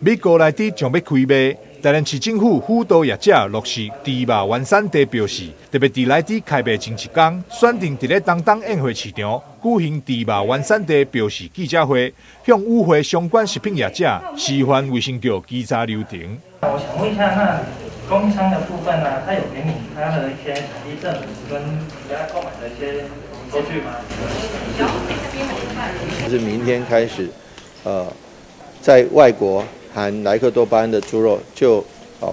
美国内底将要开卖。台南市政府辅导业者落实猪肉原产地标示，特别伫内底开卖前一天，选定伫咧东东宴会市场举行猪肉原产地标示记者会，向与会相关食品业者示范卫生局稽查流程。我想问一下，那供应商的部分呢，他有给你他的一些产地证明跟大家购买的一些收据吗？就是明天开始，在外国含莱克多巴胺的猪肉就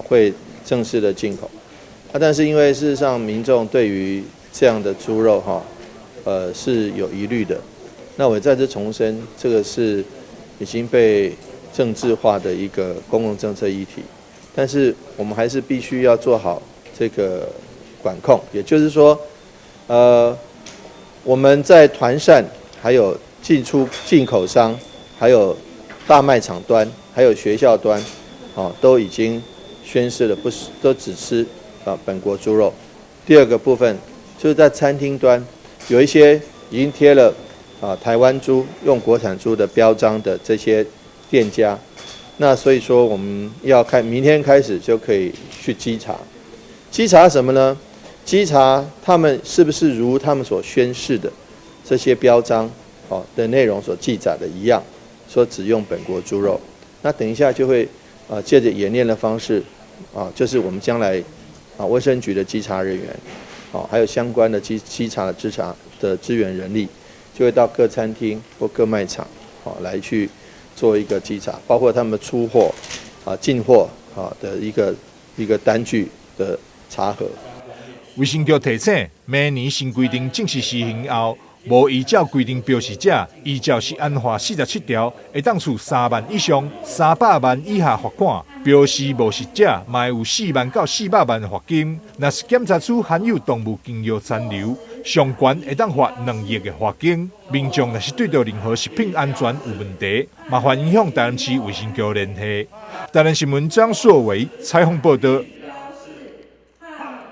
会正式的进口，但是因为事实上民众对于这样的猪肉是有疑虑的，那我在这重申，这个是已经被政治化的一个公共政策议题，但是我们还是必须要做好这个管控，也就是说，我们在团膳还有进口商，还有大卖场端，还有学校端，都已经宣示了都只吃本国猪肉。第二个部分就是在餐厅端，有一些已经贴了台湾猪用国产猪的标章的这些店家，那所以说我们要明天开始就可以去稽查。稽查什么呢？稽查他们是不是如他们所宣示的这些标章的内容所记载的一样，说只用本国猪肉。那等一下就会借着演练的方式就是我们将来卫生局的稽查人员还有相关的稽查的支援人力，就会到各餐厅或各卖场来去做一个稽查，包括他们出货进货的一个单据的查核。卫生局提醒，明年新规定正式施行后，无依照规定标示者，依照食安法47条，会当处3万以上300万以下罚款；标示无实者，嘛有4万到400万罚金。若是检查出含有动物精液残留，上悬会当罚2亿的罚金。民众若是对到任何食品安全有问题，麻烦影响台南市卫生局联系。台南新闻张硕维采访报道。